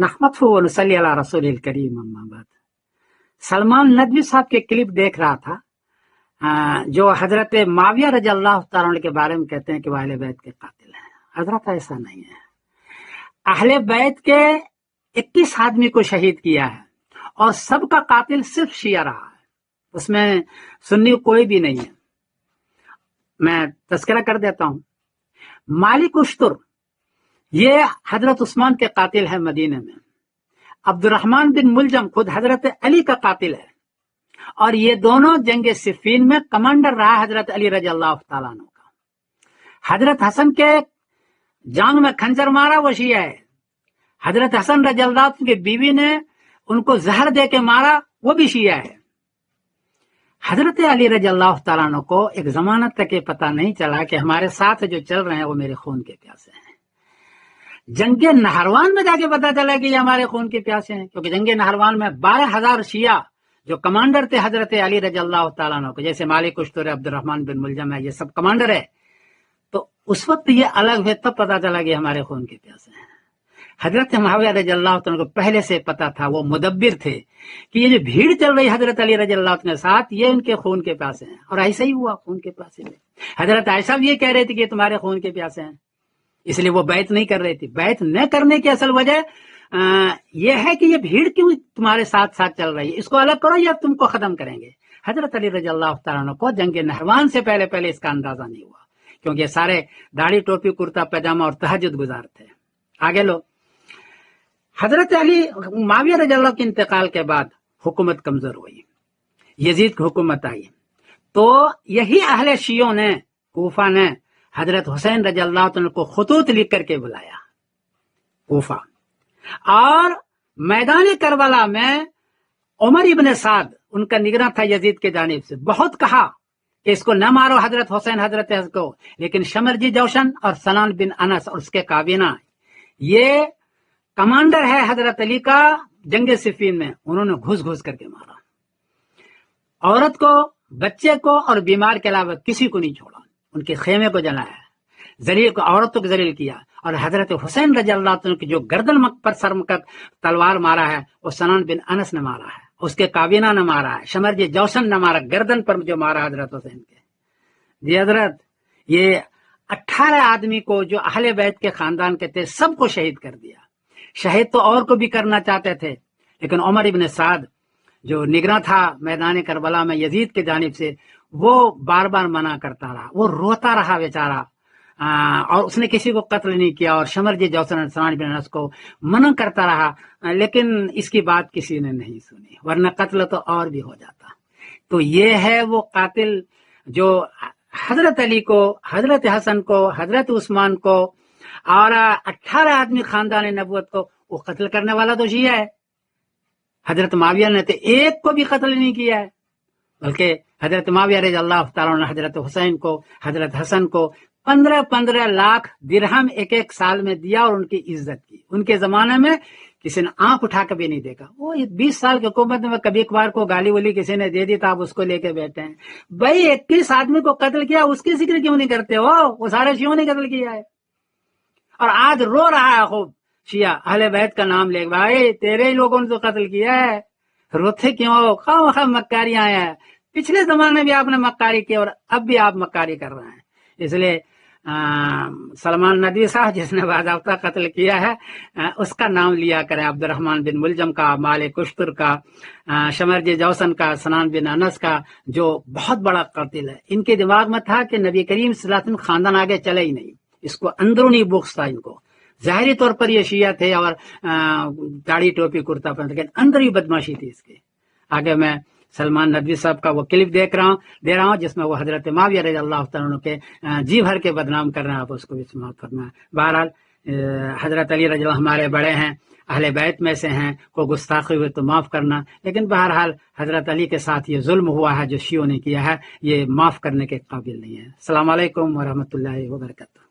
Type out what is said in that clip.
नहमदुहु व नसल्ली अला रसूलिल करीम अम्मा बाद। सलमान नदवी साहब के क्लिप देख रहा था, जो हजरत माविया रजी अल्लाह तआला अन्हु के बारे में कहते हैं कि वह अहले बैत के कातिल हैं। हजरत ऐसा नहीं है। अहले बैत के 21 आदमी को शहीद किया है और सबका कातिल सिर्फ शिया रहा है, उसमें सुन्नी कोई भी नहीं है। मैं तस्करा कर देता हूं। मालिक उश्तुर ये हजरत उस्मान के कातिल है मदीने में। अब्दुर्रहमान बिन मुलजम खुद हजरत अली का कातिल है और ये दोनों जंग सिफीन में कमांडर रहा हजरत अली रजी अल्लाह तआला अन्हु का। हजरत हसन के जांग में खंजर मारा वो शिया है। हजरत हसन रजी अल्लाह अन्हु की बीवी ने उनको जहर दे के मारा, वो भी शिया है। हजरत अली रजी अल्लाह तआला अन्हु को एक जमानत तक ये पता नहीं चला कि हमारे साथ जो चल रहे हैं वो मेरे खून के प्यासे हैं। जंगे नहरवान में जाके पता चला कि ये हमारे खून के प्यासे हैं, क्योंकि जंगे नहरवान में 12,000 शिया जो कमांडर थे हजरत अली रजी अल्लाह तआला अन्हु के, जैसे मालिक उश्तुर, अब्दुर्रहमान बिन मुलजम है, ये सब कमांडर है। तो उस वक्त ये अलग हुए, तब पता चला कि हमारे खून के प्यासे हैं। हजरत मुआविया रजी अल्लाह तआला को पहले से पता था, वो मुदब्बिर थे कि ये जो भीड़ चल रही हजरत अली रजी अल्लाह के साथ, ये उनके खून के प्यासे हैं। और ऐसा ही हुआ, खून के प्यासे में हजरत आयशा भी ये कह रहे थे कि तुम्हारे खून के प्यासे हैं, इसलिए वो बैत नहीं कर रही थी। बैत न करने की असल वजह यह है कि ये भीड़ क्यों तुम्हारे साथ साथ चल रही है, इसको अलग करो या तुमको खत्म करेंगे। हजरत अली रजी अल्लाह तआला अन्हु को जंग नहरवान से पहले पहले इसका अंदाजा नहीं हुआ, क्योंकि ये सारे दाढ़ी टोपी कुर्ता पैजामा और तहज्जुद गुजार थे। आगे लो। हजरत अली मुआविया रजी अल्लाह के इंतकाल के बाद हुकूमत कमजोर हुई, यजीद की हुकूमत आई, तो यही अहले शियों ने, कूफा ने हजरत हुसैन रजी अल्लाह तआला को खुतूत लिख करके बुलाया कूफा, और मैदान करबला में उमर इब्न साद उनका निगरान था यजीद के जानिब से, बहुत कहा कि इसको न मारो हजरत हुसैन हजरत हसन को, लेकिन शमरजी जौशन और सनान बिन अनस और उसके काबीना, ये कमांडर है हजरत अली का जंग सिफीन में, उन्होंने घुस घुस करके मारा। औरत को, बच्चे को और बीमार के अलावा किसी को नहीं छोड़ा, उनके खेमे को जलाया, जलील को, औरतों को जलील किया। और हजरत हुसैन रजी अल्लाह तआला की जो गर्दन पर सरमकत तलवार मारा है, वो सनान बिन अनस ने मारा है, उसके काबीना ने मारा है, शमरजी जौशन ने मारा, गर्दन पर जो मारा हजरत हुसैन के। जी हजरत, ये 18 आदमी को जो अहले बैत के खानदान के थे सबको शहीद कर दिया। शहीद तो और को भी करना चाहते थे, लेकिन उमर इब्न साद जो निगरान था मैदान करबला में यजीद के जानिब से, वो बार बार मना करता रहा, वो रोता रहा बेचारा, और उसने किसी को कत्ल नहीं किया। और शमरजी जौसन सनान बिन अनस को मना करता रहा, लेकिन इसकी बात किसी ने नहीं सुनी, वरना कत्ल तो और भी हो जाता। तो ये है वो कातिल जो हजरत अली को, हजरत हसन को, हजरत उस्मान को और 18 आदमी खानदान नबूवत को वो कत्ल करने वाला तो शिया है। हजरत मुआविया ने तो एक को भी कत्ल नहीं किया है, बल्कि हजरत मुआविया रज़ी अल्लाह तआला ने हजरत हुसैन को, हजरत हसन को 15-15 लाख दिरहम एक एक साल में दिया और उनकी इज्जत की। उनके जमाने में किसी ने आंख उठा कभी नहीं देखा। वो 20 साल की हुकूमत में कभी कभार को गाली वली किसी ने दे दी तो आप उसको लेके बैठे हैं। भाई 21 आदमी को कत्ल किया, उसकी जिक्र क्यों नहीं करते हो? वो सारे शियों ने कत्ल किया है। और आज रो रहा है खूब शिया, अहले बैत का नाम ले, भाई तेरे ही लोगों ने तो कत्ल किया है, रोते क्यों हो? खाम मक्कारियां हैं। पिछले जमाने भी आपने मक्कारी की और अब भी आप मक्कारी कर रहे हैं। इसलिए सलमान नदवी साहब जिसने बाज़ाब्ता कत्ल किया है, उसका नाम लिया करें, अब्दुर्रहमान बिन मुलजम का, मालिक उश्तुर का, शमरजी जौसन का, सनान बिन अनस का, जो बहुत बड़ा कातिल है। इनके दिमाग में था कि नबी करीम सल्लल्लाहु अलैहि वसल्लम खानदान आगे चले ही नहीं, इसको अंदरूनी बुग़्ज़ था इनको। ज़ाहिरी तौर पर ये शिया थे और दाढ़ी टोपी कुर्ता पहनते, लेकिन अंदर ही बदमाशी थी इसके। आगे मैं सलमान नदवी साहब का वो क्लिप दे रहा हूँ जिसमें वो हजरत मुआविया रज़ी अल्लाह तआला अन्हु के जी भर के बदनाम कर रहे हैं, आप उसको भी समाप्त करना है। बहरहाल हजरत अली रज़ी अल्लाह हमारे बड़े हैं, अहले बैत में से हैं, को गुस्ताखी हुए तो माफ करना, लेकिन बहरहाल हजरत अली के साथ ये जुल्म हुआ है जो शियों ने किया है, ये माफ करने के काबिल नहीं है। अस्सलाम वालेकुम व रहमतुल्लाहि व बरकातहू।